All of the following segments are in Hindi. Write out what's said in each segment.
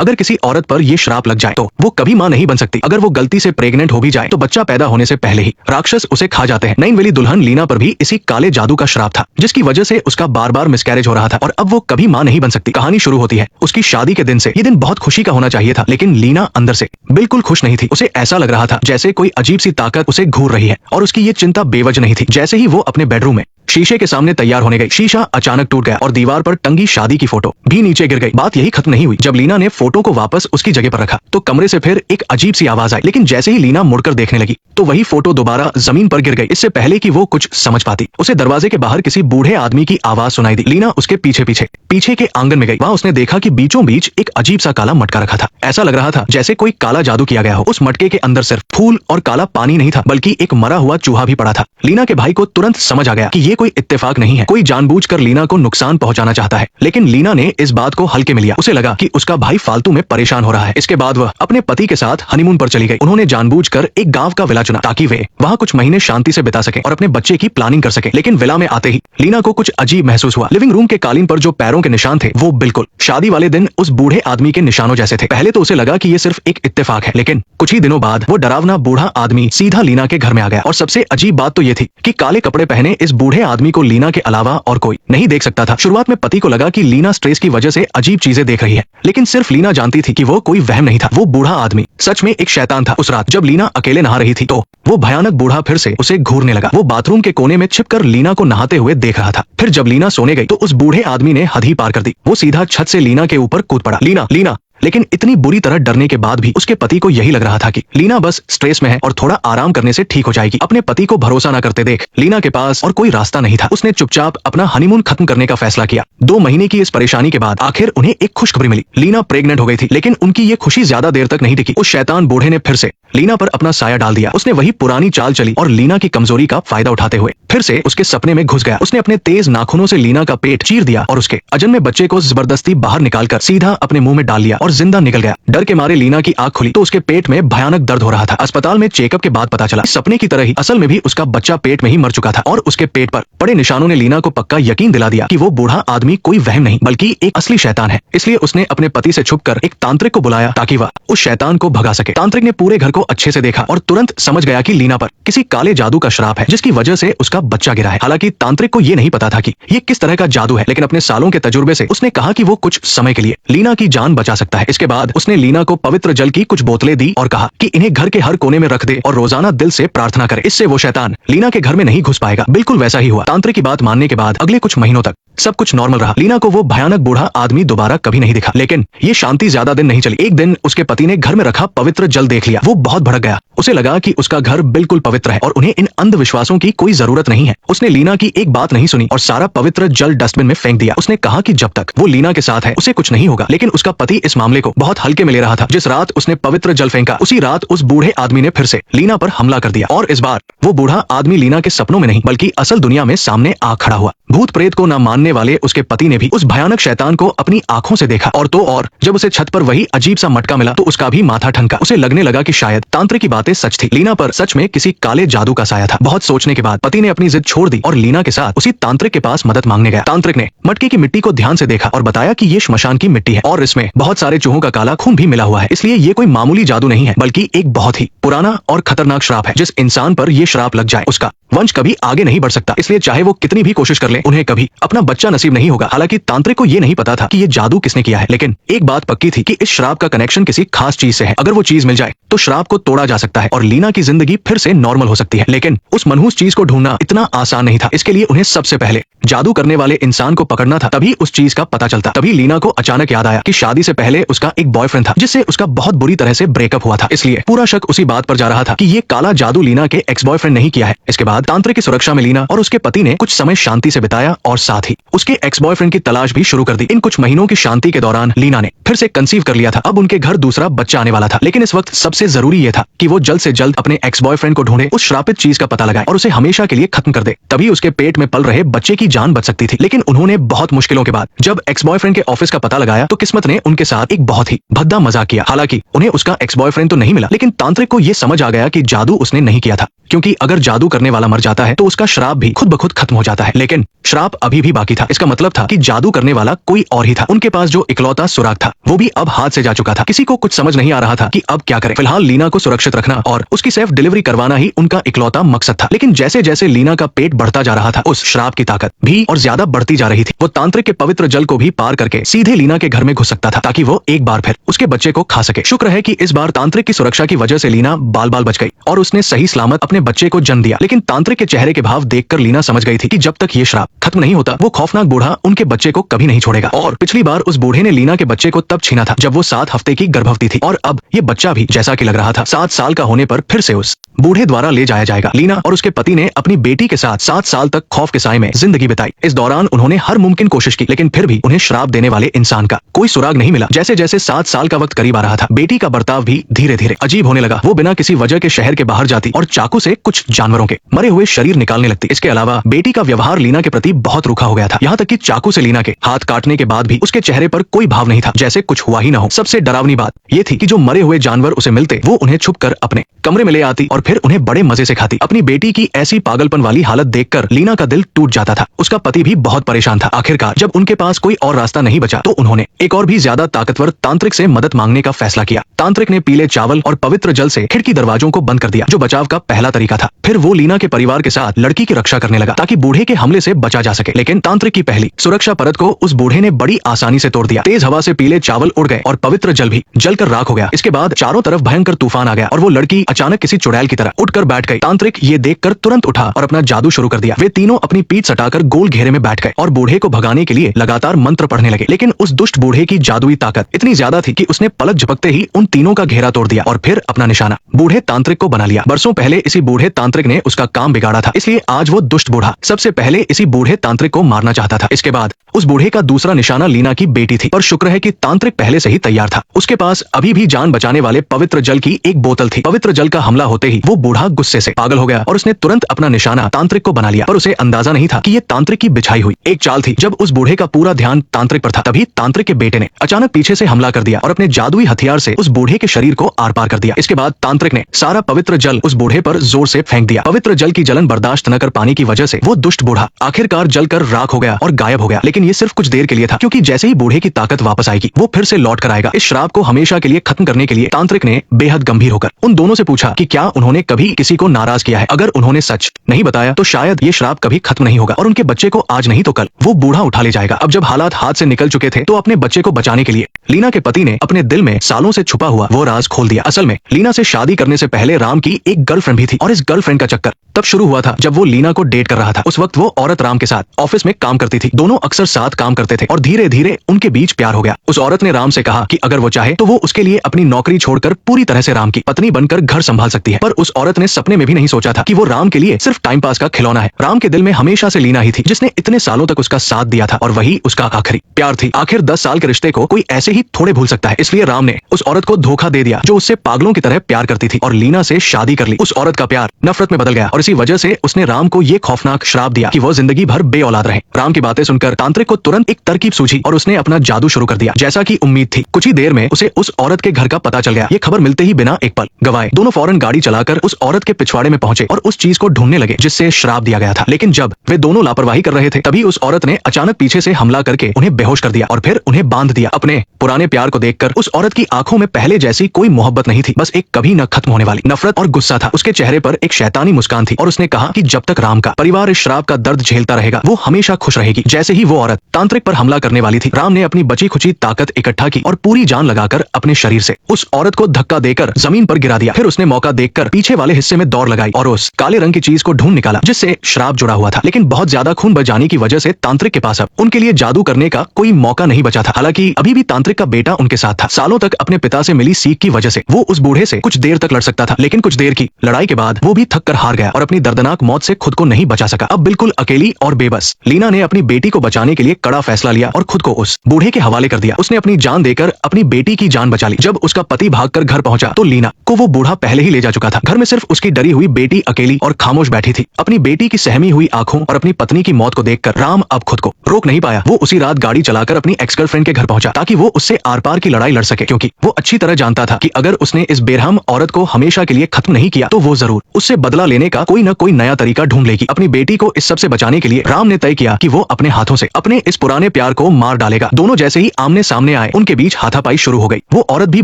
अगर किसी औरत पर ये श्राप लग जाए तो वो कभी माँ नहीं बन सकती। अगर वो गलती से प्रेग्नेंट हो भी जाए तो बच्चा पैदा होने से पहले ही राक्षस उसे खा जाते हैं। नई वाली दुल्हन लीना पर भी इसी काले जादू का श्राप था, जिसकी वजह से उसका बार बार मिसकैरेज हो रहा था और अब वो कभी माँ नहीं बन सकती। कहानी शुरू होती है उसकी शादी के दिन से। ये दिन बहुत खुशी का होना चाहिए था, लेकिन लीना अंदर से बिल्कुल खुश नहीं थी। उसे ऐसा लग रहा था जैसे कोई अजीब सी ताकत उसे घूर रही है और उसकी ये चिंता बेवजह नहीं थी। जैसे ही वो अपने बेडरूम में शीशे के सामने तैयार होने गई, शीशा अचानक टूट गया और दीवार पर टंगी शादी की फोटो भी नीचे गिर गई। बात यही खत्म नहीं हुई। जब लीना ने फोटो को वापस उसकी जगह पर रखा तो कमरे से फिर एक अजीब सी आवाज आई, लेकिन जैसे ही लीना मुड़कर देखने लगी तो वही फोटो दोबारा जमीन पर गिर गई। इससे पहले कि वो कुछ समझ पाती, उसे दरवाजे के बाहर किसी बूढ़े आदमी की आवाज सुनाई दी। लीना उसके पीछे पीछे के आंगन में गई। वहां उसने देखा कि बीचों बीच एक अजीब सा काला मटका रखा था। ऐसा लग रहा था जैसे कोई काला जादू किया गया हो। उस मटके के अंदर सिर्फ फूल और काला पानी नहीं था, बल्कि एक मरा हुआ चूहा भी पड़ा था। लीना के भाई को तुरंत समझ आ गया कि ये कोई इत्तेफाक नहीं है, कोई जानबूझकर लीना को नुकसान पहुंचाना चाहता है। लेकिन लीना ने इस बात को हल्के में लिया। उसे लगा कि उसका भाई फालतू में परेशान हो रहा है। इसके बाद वह अपने पति के साथ हनीमून पर चली गई। उन्होंने जानबूझकर एक गांव का विला चुना ताकि वे वहां कुछ महीने शांति से बिता सके और अपने बच्चे की प्लानिंग कर सके। लेकिन विला में आते ही लीना को कुछ अजीब महसूस हुआ। लिविंग रूम के कालीन पर जो पैरों के निशान थे वो बिल्कुल शादी वाले दिन उस बूढ़े आदमी के निशानों जैसे थे। पहले तो उसे लगा कि ये सिर्फ एक इत्तेफाक है, लेकिन कुछ ही दिनों बाद वो डरावना बूढ़ा आदमी सीधा लीना के घर में आ गया। और सबसे अजीब बात तो ये थी कि काले कपड़े पहने इस बूढ़े आदमी को लीना के अलावा और कोई नहीं देख सकता था। शुरुआत में पति को लगा कि लीना स्ट्रेस की वजह से अजीब चीजें देख रही है, लेकिन सिर्फ लीना जानती थी कि वो कोई वहम नहीं था। वो बूढ़ा आदमी सच में एक शैतान था। उस रात जब लीना अकेले नहा रही थी तो वो भयानक बूढ़ा फिर से उसे घूरने लगा। वो बाथरूम के कोने में छिपकर लीना को नहाते हुए देख रहा था। फिर जब लीना सोने गई तो उस बूढ़े आदमी ने हद ही पार कर दी। वो सीधा छत से लीना के ऊपर कूद पड़ा। लीना लीना लेकिन इतनी बुरी तरह डरने के बाद भी उसके पति को यही लग रहा था कि लीना बस स्ट्रेस में है और थोड़ा आराम करने से ठीक हो जाएगी। अपने पति को भरोसा न करते देख लीना के पास और कोई रास्ता नहीं था। उसने चुपचाप अपना हनीमून खत्म करने का फैसला किया। 2 महीने की इस परेशानी के बाद आखिर उन्हें एक खुशखबरी मिली। लीना प्रेग्नेंट हो गई थी, लेकिन उनकी ये खुशी ज्यादा देर तक नहीं टिकी। उस शैतान बूढ़े ने फिर से लीना पर अपना साया डाल दिया। उसने वही पुरानी चाल चली और लीना की कमजोरी का फायदा उठाते हुए फिर से उसके सपने में घुस गया। उसने अपने तेज नाखूनों से लीना का पेट चीर दिया और उसके अजन्मे बच्चे को जबरदस्ती बाहर निकालकर सीधा अपने मुंह में डाल लिया और जिंदा निकल गया। डर के मारे लीना की आंख खुली तो उसके पेट में भयानक दर्द हो रहा था। अस्पताल में चेकअप के बाद पता चला सपने की तरह ही असल में भी उसका बच्चा पेट में ही मर चुका था और उसके पेट पर पड़े निशानों ने लीना को पक्का यकीन दिला दिया कि वो बूढ़ा आदमी कोई वहम नहीं बल्कि एक असली शैतान है। इसलिए उसने अपने पति से छुपकर एक तांत्रिक को बुलाया ताकि वह उस शैतान को भगा सके। तांत्रिक ने पूरे घर को अच्छे से देखा और तुरंत समझ गया कि लीना पर किसी काले जादू का श्राप है, जिसकी वजह से उसका बच्चा गिरा है। हालांकि तांत्रिक को ये नहीं पता था कि ये किस तरह का जादू है, लेकिन अपने सालों के तजुर्बे से उसने कहा कि वो कुछ समय के लिए लीना की जान बचा सकता है। इसके बाद उसने लीना को पवित्र जल की कुछ बोतलें दी और कहा कि इन्हें घर के हर कोने में रख दे और रोजाना दिल से प्रार्थना करे। इससे वो शैतान लीना के घर में नहीं घुस पाएगा। बिल्कुल वैसा ही हुआ। तांत्रिक की बात मानने के बाद अगले कुछ महीनों तक सब कुछ नॉर्मल रहा। लीना को वो भयानक बूढ़ा आदमी दोबारा कभी नहीं दिखा। लेकिन ये शांति ज्यादा दिन नहीं चली। एक दिन उसके पति ने घर में रखा पवित्र जल देख लिया। वो बहुत भड़क गया। उसे लगा कि उसका घर बिल्कुल पवित्र है और उन्हें इन अंधविश्वासों की कोई जरूरत नहीं है। उसने लीना की एक बात नहीं सुनी और सारा पवित्र जल डस्टबिन में फेंक दिया। उसने कहा कि जब तक वो लीना के साथ है उसे कुछ नहीं होगा। लेकिन उसका पति इस मामले को बहुत हल्के में ले रहा था। जिस रात उसने पवित्र जल फेंका उसी रात उस बूढ़े आदमी ने फिर से लीना पर हमला कर दिया और इस बार वो बूढ़ा आदमी लीना के सपनों में नहीं बल्कि असल दुनिया में सामने आ खड़ा हुआ। भूत प्रेत को न मानने वाले उसके पति ने भी उस भयानक शैतान को अपनी आंखों से देखा और तो और जब उसे छत पर वही अजीब सा मटका मिला तो उसका भी माथा ठनका। उसे लगने लगा कि शायद तांत्रिक की बातें सच थी। लीना पर सच में किसी काले जादू का साया था। बहुत सोचने के बाद पति ने अपनी जिद छोड़ दी और लीना के साथ उसी तांत्रिक के पास मदद मांगने गया। तांत्रिक ने मटके की मिट्टी को ध्यान से देखा और बताया कि ये श्मशान की मिट्टी है और इसमें बहुत सारे चूहों का काला खून भी मिला हुआ है। इसलिए ये कोई मामूली जादू नहीं है बल्कि एक बहुत ही पुराना और खतरनाक श्राप है। जिस इंसान पर यह श्राप लग जाए उसका वंश कभी आगे नहीं बढ़ सकता। इसलिए चाहे वो कितनी भी कोशिश कर ले उन्हें कभी अपना बच्चा नसीब नहीं होगा। हालांकि तांत्रिक को ये नहीं पता था कि ये जादू किसने किया है, लेकिन एक बात पक्की थी कि इस श्राप का कनेक्शन किसी खास चीज से है। अगर वो चीज मिल जाए तो श्राप को तोड़ा जा सकता है और लीना की जिंदगी फिर से नॉर्मल हो सकती है। लेकिन उस मनहूस चीज को ढूंढना इतना आसान नहीं था। इसके लिए उन्हें सबसे पहले जादू करने वाले इंसान को पकड़ना था, तभी उस चीज का पता चलता। तभी लीना को अचानक याद आया कि शादी से पहले उसका एक बॉयफ्रेंड था जिससे उसका बहुत बुरी तरह से ब्रेकअप हुआ था। इसलिए पूरा शक उसी बात पर जा रहा था कि ये काला जादू लीना के एक्स बॉयफ्रेंड नहीं किया है। इसके बाद तांत्रिक की सुरक्षा में लीना और उसके पति ने कुछ समय शांति से बिताया और साथ ही उसके एक्स बॉयफ्रेंड की तलाश भी शुरू कर दी। इन कुछ महीनों की शांति के दौरान लीना ने फिर से कंसीव कर लिया था। अब उनके घर दूसरा बच्चा आने वाला था। लेकिन इस वक्त सबसे जरूरी यह था कि वो जल्द से जल्द अपने एक्स बॉयफ्रेंड को ढूंढे, उस श्रापित चीज का पता लगाए और उसे हमेशा के लिए खत्म कर दे। तभी उसके पेट में पल रहे बच्चे की जान बच सकती थी। लेकिन उन्होंने बहुत मुश्किलों के बाद जब एक्स बॉयफ्रेंड के ऑफिस का पता लगाया तो किस्मत ने उनके साथ एक बहुत ही भद्दा मजाक किया। हालांकि उन्हें उसका एक्स बॉयफ्रेंड तो नहीं मिला, लेकिन तांत्रिक को यह समझ आ गया कि जादू उसने नहीं किया था। क्योंकि अगर जादू करने वाला मर जाता है तो उसका श्राप भी खुद ब खुद खत्म हो जाता है। लेकिन श्राप अभी भी बाकी था। इसका मतलब था कि जादू करने वाला कोई और ही था। उनके पास जो इकलौता सुराग था वो भी अब हाथ से जा चुका था। किसी को कुछ समझ नहीं आ रहा था कि अब क्या करें। फिलहाल लीना को सुरक्षित रखना और उसकी सेफ डिलीवरी करवाना ही उनका इकलौता मकसद था। लेकिन जैसे जैसे लीना का पेट बढ़ता जा रहा था, उस श्राप की ताकत भी और ज्यादा बढ़ती जा रही थी। वो तांत्रिक के पवित्र जल को भी पार करके सीधे लीना के घर में घुस सकता था, ताकि वो एक बार फिर उसके बच्चे को खा सके। शुक्र है कि इस बार तांत्रिक की सुरक्षा की वजह से लीना बाल बाल बच गई और उसने सही सलामत अपने बच्चे को जन्म दिया। लेकिन तांत्रिक के चेहरे के भाव देखकर लीना समझ गई थी कि जब तक ये श्राप खत्म नहीं होता, वो खौफनाक बूढ़ा उनके बच्चे को कभी नहीं छोड़ेगा। और पिछली बार उस बूढ़े ने लीना के बच्चे को तब छीना था जब वो 7 हफ्ते की गर्भवती थी, और अब ये बच्चा भी जैसा कि लग रहा था 7 साल का होने पर फिर से उस बूढ़े द्वारा ले जाया जाएगा। लीना और उसके पति ने अपनी बेटी के साथ 7 साल तक खौफ के साए में जिंदगी बिताई। इस दौरान उन्होंने हर मुमकिन कोशिश की, लेकिन फिर भी उन्हें श्राप देने वाले इंसान का कोई सुराग नहीं मिला। जैसे जैसे 7 साल का वक्त करीब आ रहा था, बेटी का बर्ताव भी धीरे धीरे अजीब होने लगा। वो बिना किसी वजह के शहर के बाहर जाती और चाकू से कुछ जानवरों के मरे हुए शरीर निकालने लगती। इसके अलावा बेटी का व्यवहार लीना के प्रति बहुत रूखा हो गया था। यहाँ तक कि चाकू से लीना के हाथ काटने के बाद भी उसके चेहरे पर कोई भाव नहीं था, जैसे कुछ हुआ ही न हो। सबसे डरावनी बात ये थी कि जो मरे हुए जानवर उसे मिलते, वो उन्हें छुपकर अपने कमरे में ले आती और फिर उन्हें बड़े मजे से खाती। अपनी बेटी की ऐसी पागलपन वाली हालत देखकर लीना का दिल टूट जाता था। उसका पति भी बहुत परेशान था। आखिरकार जब उनके पास कोई और रास्ता नहीं बचा तो उन्होंने एक और भी ज्यादा ताकतवर तांत्रिक से मदद मांगने का फैसला किया। तांत्रिक ने पीले चावल और पवित्र जल से खिड़की दरवाजों को बंद कर दिया, जो बचाव का पहला तरीका था। फिर वो लीना के परिवार के साथ लड़की की रक्षा करने लगा ताकि बूढ़े के हमले से बचा जा सके। लेकिन तांत्रिक की पहली सुरक्षा परत को उस बूढ़े ने बड़ी आसानी से तोड़ दिया। तेज हवा से पीले चावल उड़ गए और पवित्र जल भी जलकर राख हो गया। इसके बाद चारों तरफ भयंकर तूफान आ गया और वो लड़की अचानक किसी चुड़ैल की तरह उठकर बैठ गई। तांत्रिक ये देखकर तुरंत उठा और अपना जादू शुरू कर दिया। वे तीनों अपनी पीठ सटाकर गोल घेरे में बैठ गए और बूढ़े को भगाने के लिए लगातार मंत्र पढ़ने लगे। लेकिन उस दुष्ट बूढ़े की जादुई ताकत इतनी ज्यादा थी कि उसने पलक झपकते ही उन तीनों का घेरा तोड़ दिया और फिर अपना निशाना बूढ़े तांत्रिक को बना लिया। बरसों पहले इसी बूढ़े तांत्रिक ने उसका काम बिगाड़ा था, इसलिए आज वो दुष्ट बूढ़ा सबसे पहले इसी बूढ़े तांत्रिक को मारना चाहता था। इसके बाद उस बूढ़े का दूसरा निशाना लीना की बेटी थी, पर शुक्र है कि तांत्रिक पहले से ही तैयार था। उसके पास अभी भी जान बचाने वाले पवित्र जल की एक बोतल थी। पवित्र जल का हमला होते ही वो बूढ़ा गुस्से से पागल हो गया और उसने तुरंत अपना निशाना तांत्रिक को बना लिया। पर उसे अंदाजा नहीं था कि ये तांत्रिक की बिछाई हुई एक चाल थी। जब उस बूढ़े का पूरा ध्यान तांत्रिक पर था, तभी तांत्रिक के बेटे ने अचानक पीछे से हमला कर दिया और अपने जादुई हथियार से उस बूढ़े के शरीर को आर पार कर दिया। इसके बाद तांत्रिक ने सारा पवित्र जल उस बूढ़े पर जोर से फेंक दिया। पवित्र जल की जलन बर्दाश्त न कर पाने की वजह से वो दुष्ट बूढ़ा आखिरकार जलकर राख हो गया और गायब हो गया। लेकिन ये सिर्फ कुछ देर के लिए था, क्योंकि जैसे ही बूढ़े की ताकत वापस आएगी वो फिर से लौट कर आएगा। इस श्राप को हमेशा के लिए खत्म करने के लिए तांत्रिक ने बेहद गंभीर होकर उन दोनों से पूछा कि क्या उन्होंने कभी किसी को नाराज किया है। अगर उन्होंने सच नहीं बताया तो शायद ये श्राप कभी खत्म नहीं होगा और उनके बच्चे को आज नहीं तो कल वो बूढ़ा उठा ले जाएगा। अब जब हालात हाथ से निकल चुके थे तो अपने बच्चे को बचाने के लिए लीना के पति ने अपने दिल में सालों से छुपा हुआ वो राज खोल दिया। असल में लीना से शादी करने से पहले राम की एक गर्लफ्रेंड भी थी और इस गर्लफ्रेंड का चक्कर तब शुरू हुआ था जब वो लीना को डेट कर रहा था। उस वक्त वो औरत राम के साथ ऑफिस में काम करती थी। दोनों अक्सर साथ काम करते थे और धीरे धीरे उनके बीच प्यार हो गया। उस औरत ने राम से कहा कि अगर वो चाहे तो वो उसके लिए अपनी नौकरी छोड़कर पूरी तरह से राम की पत्नी बनकर घर संभाल सकती है। पर उस औरत ने सपने में भी नहीं सोचा था कि वो राम के लिए सिर्फ टाइम पास का खिलौना है। राम के दिल में हमेशा से लीना ही थी, जिसने इतने सालों तक उसका साथ दिया था और वही उसका आखिरी प्यार थी। आखिर 10 साल के रिश्ते को कोई ऐसे ही थोड़े भूल सकता है। इसलिए राम ने उस औरत को धोखा दे दिया जो उससे पागलों की तरह प्यार करती थी और लीना से शादी कर ली। उस औरत का प्यार नफरत में बदल गया और इसी वजह से उसने राम को ये खौफनाक श्राप दिया कि वो जिंदगी भर बे औलाद रहे। राम की बातें सुनकर तांत्रिक को तुरंत एक तरकीब सूझी और उसने अपना जादू शुरू कर दिया। जैसा कि उम्मीद थी, कुछ ही देर में उसे उस औरत के घर का पता चल गया। ये खबर मिलते ही बिना एक पल गवाए दोनों फौरन गाड़ी चलाकर उस औरत के पिछवाड़े में पहुंचे और उस चीज को ढूंढने लगे जिससे श्राप दिया गया था। लेकिन जब वे दोनों लापरवाही कर रहे थे, तभी उस औरत ने अचानक पीछे से हमला करके उन्हें बेहोश कर दिया और फिर उन्हें बांध दिया। अपने पुराने प्यार को देखकर उस औरत की आंखों में पहले जैसी कोई मोहब्बत नहीं थी, बस एक कभी न खत्म होने वाली नफरत और गुस्सा था। उसके चेहरे पर एक शैतानी मुस्कान थी और उसने कहा कि जब तक राम का परिवार इस श्राप का दर्द झेलता रहेगा वो हमेशा खुश रहेगी। जैसे ही वो औरत तांत्रिक पर हमला करने वाली थी, राम ने अपनी बची खुची ताकत इकट्ठा की और पूरी जान लगाकर अपने शरीर से उस औरत को धक्का देकर जमीन पर गिरा दिया। फिर उसने मौका देखकर पीछे वाले हिस्से में दौड़ लगाई और उस काले रंग की चीज को ढूंढ निकाला जिससे श्राप जुड़ा हुआ था। लेकिन बहुत ज्यादा खून बह जाने की वजह से तांत्रिक के पास अब उनके लिए जादू करने का कोई मौका नहीं बचा था। हालांकि अभी भी तांत्रिक का बेटा उनके साथ था। सालों तक अपने पिता से मिली सीख की वजह से वो उस बूढ़े से कुछ देर तक लड़ सकता था, लेकिन कुछ देर की लड़ाई के बाद वो भी थक कर हार गया और और अपनी दर्दनाक मौत से खुद को नहीं बचा सका। अब बिल्कुल अकेली और बेबस लीना ने अपनी बेटी को बचाने के लिए कड़ा फैसला लिया और खुद को उस बूढ़े के हवाले कर दिया। उसने अपनी जान देकर अपनी बेटी की जान बचा ली। जब उसका पति भागकर घर पहुंचा तो लीना को वो बूढ़ा पहले ही ले जा चुका था। घर में सिर्फ उसकी डरी हुई बेटी अकेली और खामोश बैठी थी। अपनी बेटी की सहमी हुई आंखों और अपनी पत्नी की मौत को देखकर राम अब खुद को रोक नहीं पाया। वो उसी रात गाड़ी चलाकर अपनी एक्स गर्लफ्रेंड के घर पहुंचा ताकि वो उससे आर पार की लड़ाई लड़ सके, क्योंकि वो अच्छी तरह जानता था कि अगर उसने इस बेरहम औरत को हमेशा के लिए खत्म नहीं किया तो वो जरूर उससे बदला लेने का कोई न कोई नया तरीका ढूंढ लेगी। अपनी बेटी को इस सब से बचाने के लिए राम ने तय किया कि वो अपने हाथों से अपने इस पुराने प्यार को मार डालेगा। दोनों जैसे ही आमने सामने आए उनके बीच हाथापाई शुरू हो गई। वो औरत भी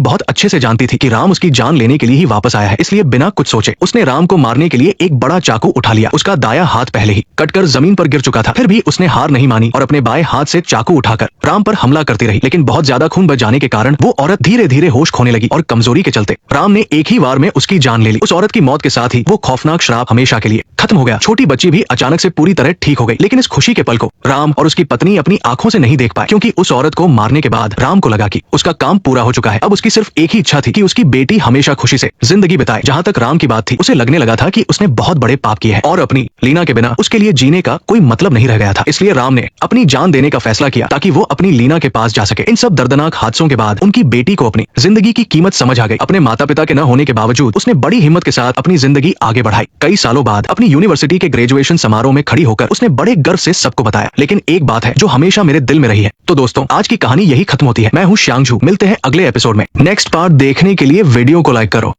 बहुत अच्छे से जानती थी कि राम उसकी जान लेने के लिए ही वापस आया है, इसलिए बिना कुछ सोचे उसने राम को मारने के लिए एक बड़ा चाकू उठा लिया। उसका दाया हाथ पहले ही कटकर जमीन पर गिर चुका था, फिर भी उसने हार नहीं मानी और अपने बाएं हाथ से चाकू उठाकर राम पर हमला करती रही। लेकिन बहुत ज्यादा खून बच जाने के कारण वो औरत धीरे धीरे होश खोने लगी और कमजोरी के चलते राम ने एक ही वार में उसकी जान ले ली। उस औरत की मौत के साथ ही वो खौफनाक श्राप हमेशा के लिए खत्म हो गया। छोटी बच्ची भी अचानक से पूरी तरह ठीक हो गई। लेकिन इस खुशी के पल को राम और उसकी पत्नी अपनी आंखों से नहीं देख पाए, क्योंकि उस औरत को मारने के बाद राम को लगा कि उसका काम पूरा हो चुका है। अब उसकी सिर्फ एक ही इच्छा थी कि उसकी बेटी हमेशा खुशी से जिंदगी बिताए। जहां तक राम की बात थी, उसे लगने लगा था कि उसने बहुत बड़े पाप किए हैं और अपनी लीना के बिना उसके लिए जीने का कोई मतलब नहीं रह गया था। इसलिए राम ने अपनी जान देने का फैसला किया ताकि वो अपनी लीना के पास जा सके। इन सब दर्दनाक हादसों के बाद उनकी बेटी को अपनी जिंदगी की कीमत समझ आ गई। अपने माता पिता के न होने के बावजूद उसने बड़ी हिम्मत के साथ अपनी जिंदगी आगे बढ़ाई। कई सालों बाद अपनी यूनिवर्सिटी के ग्रेजुएशन समारोह में खड़ी होकर उसने बड़े गर्व से सबको बताया। लेकिन एक बात है जो हमेशा मेरे दिल में रही है। तो दोस्तों, आज की कहानी यही खत्म होती है। मैं हूँ श्यांग झू। मिलते हैं अगले एपिसोड में। नेक्स्ट पार्ट देखने के लिए वीडियो को लाइक करो।